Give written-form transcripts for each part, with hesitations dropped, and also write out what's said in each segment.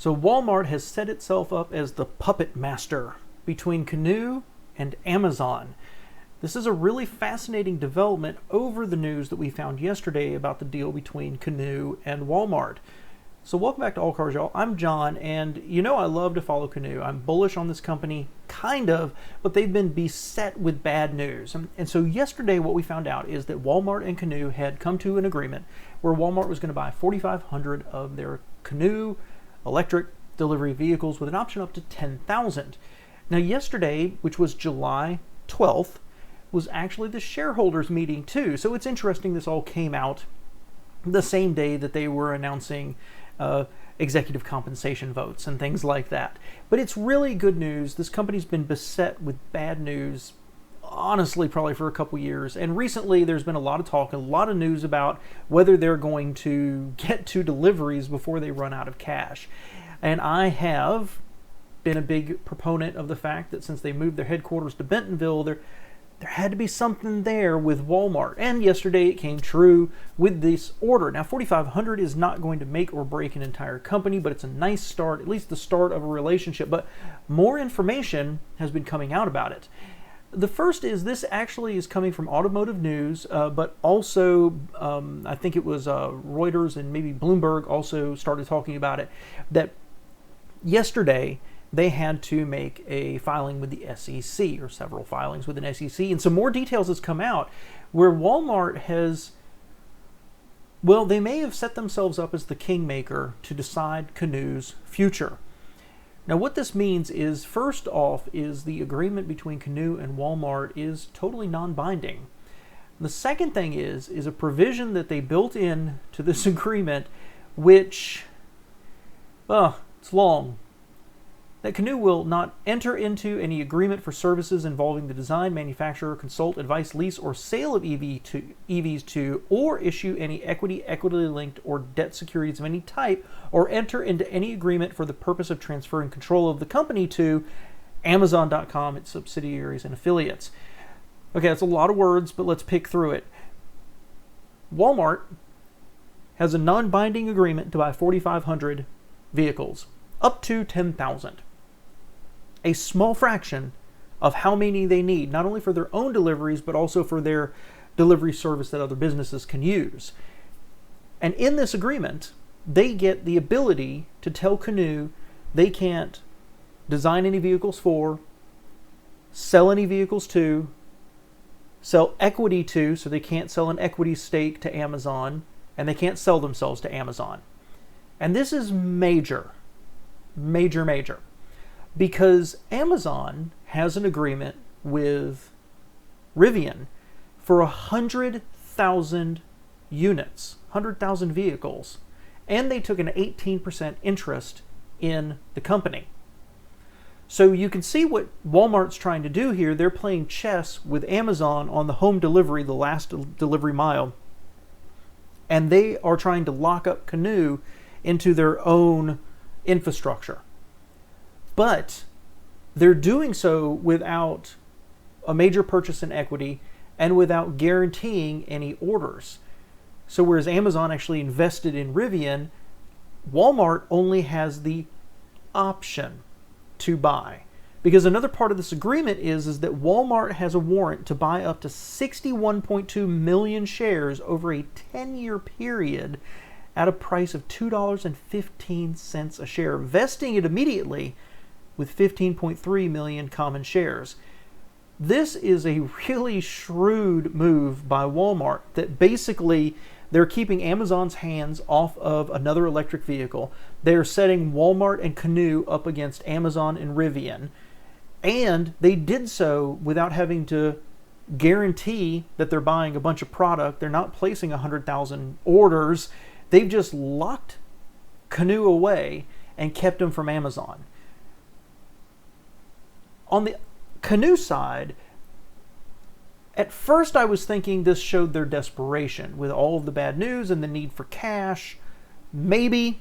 So Walmart has set itself up as the puppet master between Canoo and Amazon. This is a really fascinating development over the news that we found yesterday about the deal between Canoo and Walmart. So welcome back to All Cars Y'all. I'm John, and you know I love to follow Canoo. I'm bullish on this company, kind of, but they've been beset with bad news. And so yesterday what we found out is that Walmart and Canoo had come to an agreement where Walmart was going to buy 4,500 of their Canoo electric delivery vehicles with an option up to 10,000. Now yesterday, which was July 12th, was actually the shareholders meeting too. So it's interesting this all came out the same day that they were announcing executive compensation votes and things like that. But it's really good news. This company's been beset with bad news, honestly, probably for a couple years. And recently there's been a lot of talk, a lot of news about whether they're going to get to deliveries before they run out of cash. And I have been a big proponent of the fact that since they moved their headquarters to Bentonville, there had to be something there with Walmart. And yesterday it came true with this order. Now 4,500 is not going to make or break an entire company, but it's a nice start, at least the start of a relationship. But more information has been coming out about it. The first is this actually is coming from Automotive News, but also I think it was Reuters and maybe Bloomberg also started talking about it, that yesterday they had to make a filing with the SEC, or several filings with an SEC, and some more details has come out where Walmart has, well, they may have set themselves up as the kingmaker to decide Canoo's future. Now what this means is, first off, is the agreement between Canoo and Walmart is totally non-binding. The second thing is a provision that they built in to this agreement, which, it's long, that Canoo will not enter into any agreement for services involving the design, manufacture, consult, advice, lease, or sale of EVs to, or issue any equity-linked, or debt securities of any type, or enter into any agreement for the purpose of transferring control of the company to Amazon.com, its subsidiaries and affiliates. Okay, that's a lot of words, but let's pick through it. Walmart has a non-binding agreement to buy 4,500 vehicles, up to 10,000. A small fraction of how many they need, not only for their own deliveries, but also for their delivery service that other businesses can use. And in this agreement, they get the ability to tell Canoo they can't design any vehicles for, sell any vehicles to, sell equity to, so they can't sell an equity stake to Amazon, and they can't sell themselves to Amazon. And this is major, because Amazon has an agreement with Rivian for 100,000 units, 100,000 vehicles, and they took an 18% interest in the company. So you can see what Walmart's trying to do here. They're playing chess with Amazon on the home delivery, the last delivery mile, and they are trying to lock up Canoo into their own infrastructure. But they're doing so without a major purchase in equity and without guaranteeing any orders. So whereas Amazon actually invested in Rivian, Walmart only has the option to buy. Because another part of this agreement is that Walmart has a warrant to buy up to 61.2 million shares over a 10-year period at a price of $2.15 a share, vesting it immediately with 15.3 million common shares. This is a really shrewd move by Walmart, that basically they're keeping Amazon's hands off of another electric vehicle. They're setting Walmart and Canoo up against Amazon and Rivian, and they did so without having to guarantee that they're buying a bunch of product. They're not placing 100,000 orders. They've just locked Canoo away and kept them from Amazon. On the Canoo side, at first I was thinking this showed their desperation with all of the bad news and the need for cash. Maybe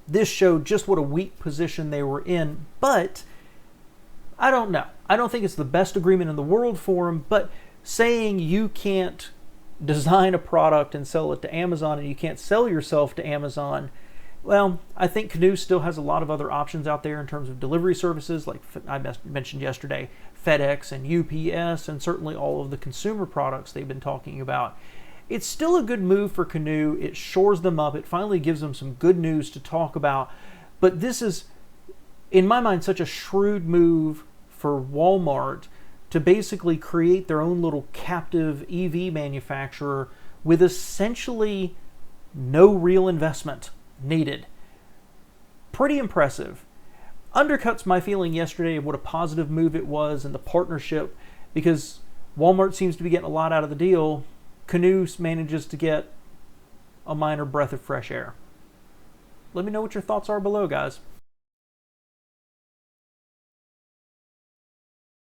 this showed just what a weak position they were in, but I don't know. I don't think it's the best agreement in the world for them, but saying you can't design a product and sell it to Amazon and you can't sell yourself to Amazon, Well, I think Canoo still has a lot of other options out there in terms of delivery services, like I mentioned yesterday, FedEx and UPS, and certainly all of the consumer products they've been talking about. It's still a good move for Canoo. It shores them up. It finally gives them some good news to talk about. But this is, in my mind, such a shrewd move for Walmart to basically create their own little captive EV manufacturer with essentially no real investment needed. Pretty impressive. Undercuts my feeling yesterday of what a positive move it was and the partnership, because Walmart seems to be getting a lot out of the deal. Canoo manages to get a minor breath of fresh air. Let me know what your thoughts are below, guys.